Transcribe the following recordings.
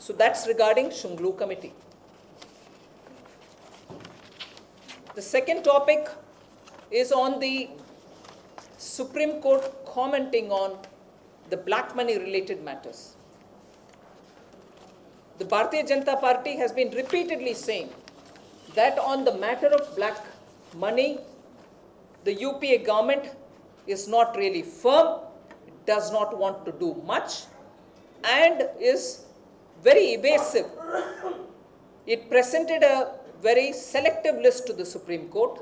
So that's regarding Shunglu Committee. The second topic is on the Supreme Court commenting on the black money related matters. The Bharatiya Janata Party has been repeatedly saying that on the matter of black money, the UPA government is not really firm, does not want to do much, and is very evasive. It presented a very selective list to the Supreme Court.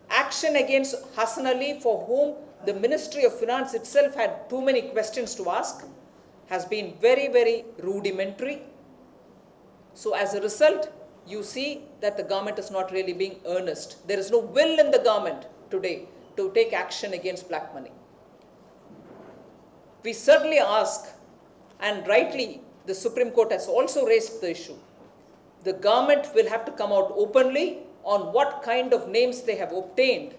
Action against Hassan Ali, for whom the Ministry of Finance itself had too many questions to ask, has been very, very rudimentary. So as a result, you see that the government is not really being earnest. There is no will in the government today to take action against black money. We certainly ask, and rightly the Supreme Court has also raised the issue, the government will have to come out openly on what kind of names they have obtained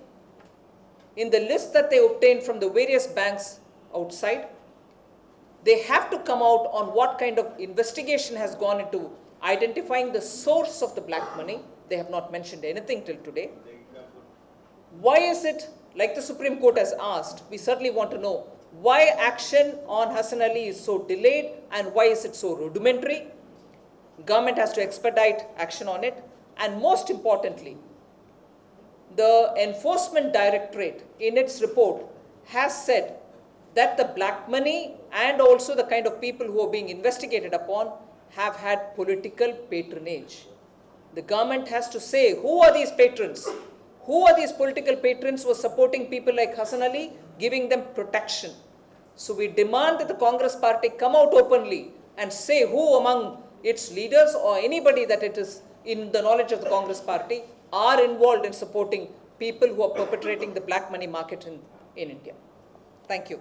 in the list that they obtained from the various banks outside. They have to come out on what kind of investigation has gone into identifying the source of the black money. They have not mentioned anything till today. Why is it, like the Supreme Court has asked, we certainly want to know why action on Hassan Ali is so delayed and why is it so rudimentary? Government has to expedite action on it. And most importantly, the Enforcement Directorate in its report has said that the black money and also the kind of people who are being investigated upon have had political patronage. The government has to say who are these patrons? Who are these political patrons who are supporting people like Hassan Ali, giving them protection? So we demand that the Congress party come out openly and say who among its leaders or anybody that it is in the knowledge of the Congress party are involved in supporting people who are perpetrating the black money market in India. Thank you.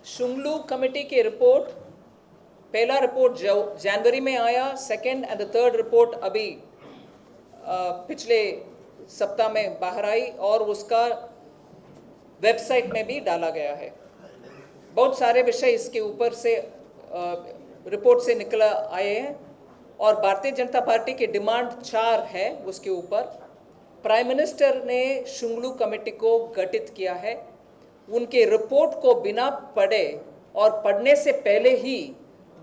Shunglu Committee की report, पहला report जनवरी में आया, second and the third report अभी पिछले सप्ताह में बाहर आई और उसका वेबसाइट में भी डाला गया है. बहुत सारे विषय इसके ऊपर से रिपोर्ट से निकल आए हैं और भारतीय जनता पार्टी की डिमांड 4 है. उसके ऊपर प्राइम मिनिस्टर ने शुंगलू कमेटी को गठित किया है. उनके रिपोर्ट को बिना पढ़े और पढ़ने से पहले ही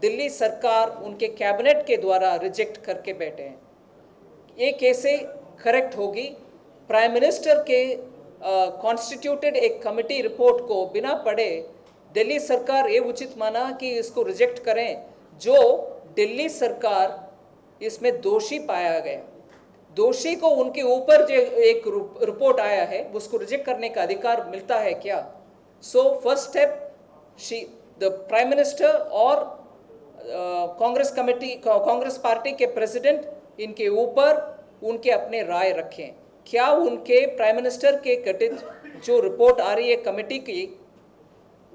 दिल्ली सरकार उनके कैबिनेट के द्वारा रिजेक्ट करके बैठे हैं. ये कैसे करेक्ट होगी? प्राइम मिनिस्टर के कॉन्स्टिट्यूटेड एक कमेटी रिपोर्ट को बिना पढ़े दिल्ली सरकार ये उचित माना कि इसको रिजेक्ट करें जो दिल्ली सरकार इसमें दोषी पाया गया. दोषी को उनके ऊपर जो एक रिपोर्ट आया है उसको रिजेक्ट करने का अधिकार मिलता है क्या? So first step, the prime minister और कांग्रेस पार्टी के प्रेसिडेंट इनके ऊपर उनके अपने राय रखें. क्या उनके प्राइम मिनिस्टर के गठित जो रिपोर्ट आ रही है कमेटी की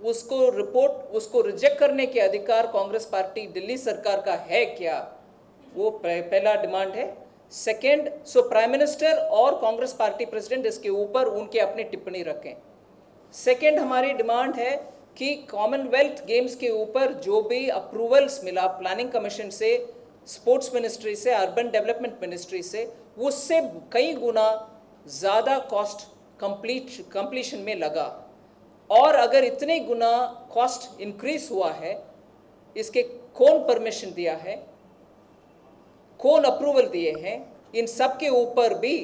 उसको रिजेक्ट करने के अधिकार कांग्रेस पार्टी दिल्ली सरकार का है क्या? वो पहला डिमांड है. सेकेंड, सो प्राइम मिनिस्टर और कांग्रेस पार्टी प्रेसिडेंट इसके ऊपर उनके अपनी टिप्पणी रखें. सेकेंड हमारी डिमांड है कि कॉमनवेल्थ गेम्स के ऊपर जो भी अप्रूवल्स मिला प्लानिंग कमीशन से, स्पोर्ट्स मिनिस्ट्री से, अर्बन डेवलपमेंट मिनिस्ट्री से, उससे कई गुना ज़्यादा कॉस्ट कंप्लीशन में लगा. और अगर इतने गुना कॉस्ट इंक्रीज हुआ है, इसके कौन परमिशन दिया है, कौन अप्रूवल दिए हैं, इन सब के ऊपर भी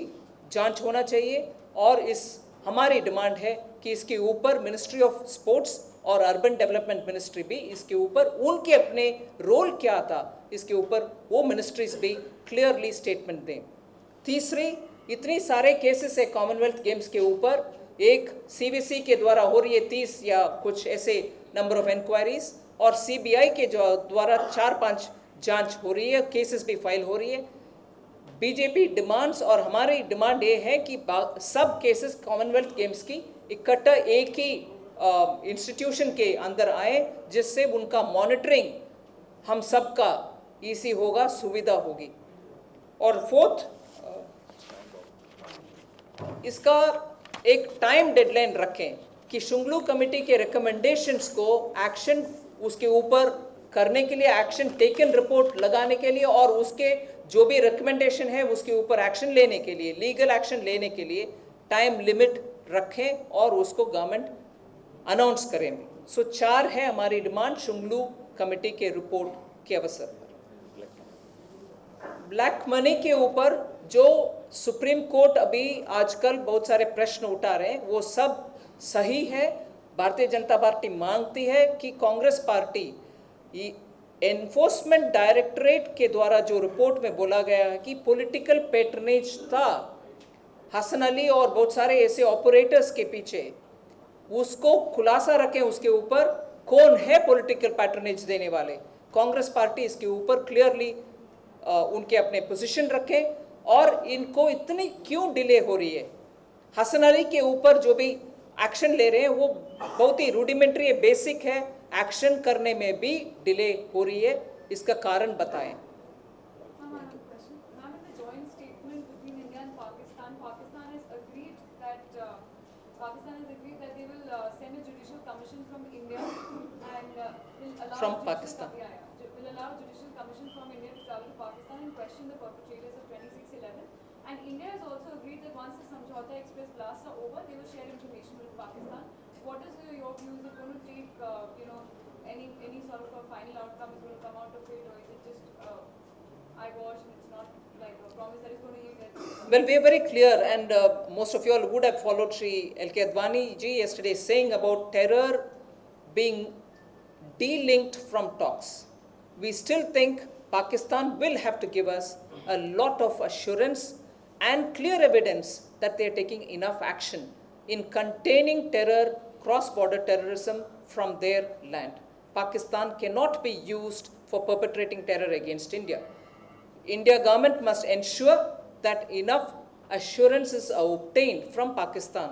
जांच होना चाहिए. और इस हमारी डिमांड है कि इसके ऊपर मिनिस्ट्री ऑफ स्पोर्ट्स और अर्बन डेवलपमेंट मिनिस्ट्री भी इसके ऊपर उनके अपने रोल क्या था इसके ऊपर वो मिनिस्ट्रीज भी क्लियरली स्टेटमेंट दें. तीसरी, इतनी सारे केसेस है कॉमनवेल्थ गेम्स के ऊपर, एक सीवीसी के द्वारा हो रही है 30 या कुछ ऐसे नंबर ऑफ इंक्वायरीज और सीबीआई के जो द्वारा 4-5 जांच हो रही है, केसेस भी फाइल हो रही है. बीजेपी डिमांड्स और हमारी डिमांड ये है कि सब केसेस कॉमनवेल्थ गेम्स की इकट्ठा एक ही इंस्टीट्यूशन के अंदर आए जिससे उनका मॉनिटरिंग हम सब का ईजी होगा, सुविधा होगी. और फोर्थ, इसका एक टाइम डेडलाइन रखें कि शुंगलू कमेटी के रिकमेंडेशंस को एक्शन उसके ऊपर करने के लिए, एक्शन टेकन रिपोर्ट लगाने के लिए और उसके जो भी रिकमेंडेशन है उसके ऊपर एक्शन लेने के लिए, लीगल एक्शन लेने के लिए टाइम लिमिट रखें और उसको गवर्नमेंट अनाउंस करें। सो 4 है हमारी डिमांड शुंगलू कमेटी के रिपोर्ट के अवसर पर। ब्लैक मनी के ऊपर जो सुप्रीम कोर्ट अभी आजकल बहुत सारे प्रश्न उठा रहे हैं वो सब सही है। भारतीय जनता पार्टी मांगती है कि कांग्रेस पार्टी एनफोर्समेंट डायरेक्टरेट के द्वारा जो रिपोर्ट में बोला गया है कि पॉलिटिकल पैट्रनेज था हसन अली और बहुत सारे ऐसे ऑपरेटर्स के पीछे, उसको खुलासा रखें, उसके ऊपर कौन है पॉलिटिकल पैट्रनेज देने वाले। कांग्रेस पार्टी इसके ऊपर क्लियरली उनके अपने पोजीशन रखें और इनको इतनी क्यों डिले हो रही है। हसन अली के ऊपर जो भी एक्शन ले रहे हैं वो बहुत ही रूडिमेंट्री है, बेसिक है, एक्शन करने में भी डिले हो रही है, इसका कारण बताएं। From Pakistan. Will allow Judicial Commission from India to travel to Pakistan and question the perpetrators of 26/11. And India has also agreed that once the Samjhauta Express blasts are over, they will share information with Pakistan. What is your view? Is it going to take, any sort of a final outcome is going to come out of it, or is it just eyewash and it's not like a promise that is going to yield? Well, we are very clear, and most of you all would have followed Shri L.K. Advani ji yesterday saying about terror being de-linked from talks. We still think Pakistan will have to give us a lot of assurance and clear evidence that they are taking enough action in containing terror, cross-border terrorism from their land. Pakistan cannot be used for perpetrating terror against India. India government must ensure that enough assurance is obtained from Pakistan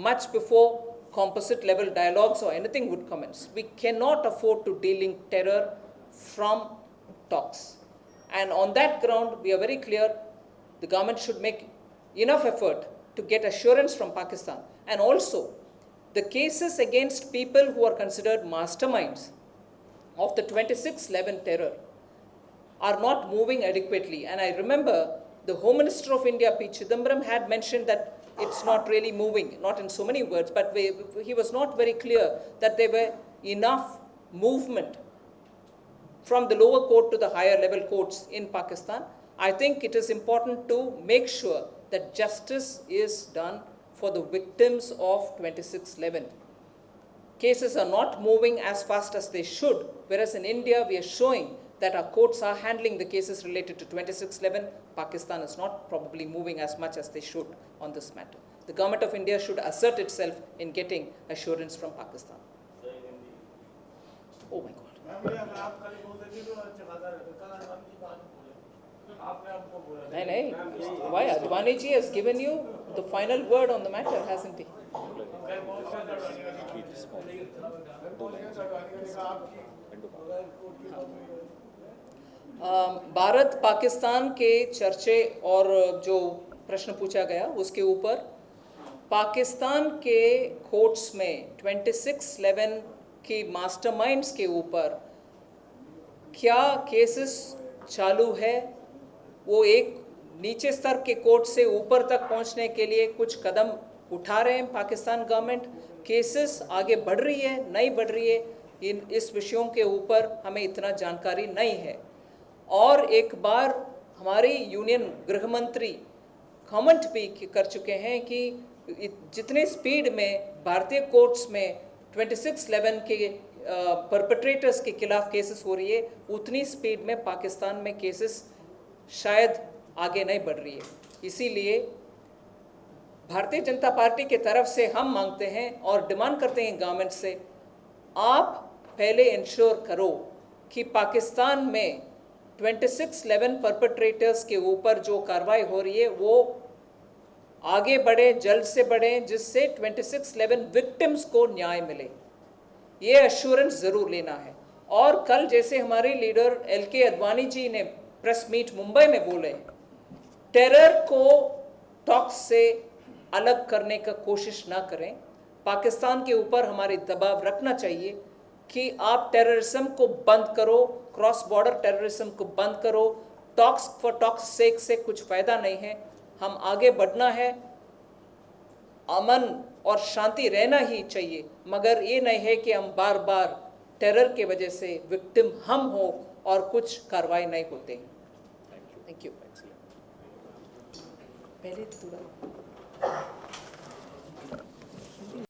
much before composite level dialogues or anything would commence. We cannot afford to de-link terror from talks. And on that ground, we are very clear, the government should make enough effort to get assurance from Pakistan. And also, the cases against people who are considered masterminds of the 26/11 terror are not moving adequately. And I remember the Home Minister of India, P. Chidambaram, had mentioned that it's not really moving, not in so many words, but he was not very clear that there were enough movement from the lower court to the higher level courts in Pakistan. I think it is important to make sure that justice is done for the victims of 26/11. Cases are not moving as fast as they should, whereas in India we are showing that our courts are handling the cases related to 26/11. Pakistan is not probably moving as much as they should on this matter. The government of India should assert itself in getting assurance from Pakistan. Oh my God. नहीं, why? Advani ji has given you the final word on the matter, hasn't he? Bharat Pakistan के चर्चे और जो प्रश्न पूछा गया उसके ऊपर पाकिस्तान के कोर्ट्स में 26/11 की मास्टरमाइंड्स के ऊपर क्या केसेस चालू है, वो एक नीचे स्तर के कोर्ट से ऊपर तक पहुंचने के लिए कुछ कदम उठा रहे हैं पाकिस्तान गवर्नमेंट। केसेस आगे बढ़ रही है, नहीं बढ़ रही है, इस विषयों के ऊपर हमें इतना जानकारी नहीं है। और एक बार हमारी यूनियन गृह मंत्री कमेंट भी कर चुके हैं कि जितने स्पीड में भारतीय कोर्ट्स में 26/11 के परपेट्रेटर्स के खिलाफ केसेस हो रही है, उतनी स्पीड में पाकिस्तान में केसेस शायद आगे नहीं बढ़ रही है। इसीलिए भारतीय जनता पार्टी के तरफ से हम मांगते हैं और डिमांड करते हैं गवर्नमेंट से, आप पहले इंश्योर करो कि पाकिस्तान में 26/11 परपेट्रेटर्स के ऊपर जो कार्रवाई हो रही है वो आगे बढ़े, जल्द से बढ़े, जिससे 26/11 विक्टिम्स को न्याय मिले। ये एश्योरेंस ज़रूर लेना है। और कल जैसे हमारे लीडर LK अडवाणी जी ने प्रेस मीट मुंबई में बोले टेरर को टॉक्स से अलग करने का कोशिश ना करें। पाकिस्तान के ऊपर हमारे दबाव रखना चाहिए कि आप टेररिज्म को बंद करो, क्रॉस बॉर्डर टेररिज्म को बंद करो। टॉक्स फॉर टॉक्स सेक से कुछ फ़ायदा नहीं है। हम आगे बढ़ना है, अमन और शांति रहना ही चाहिए, मगर ये नहीं है कि हम बार बार टेरर के वजह से विक्टिम हम हो और कुछ कार्रवाई नहीं होते। Thank you. पहले थोड़ा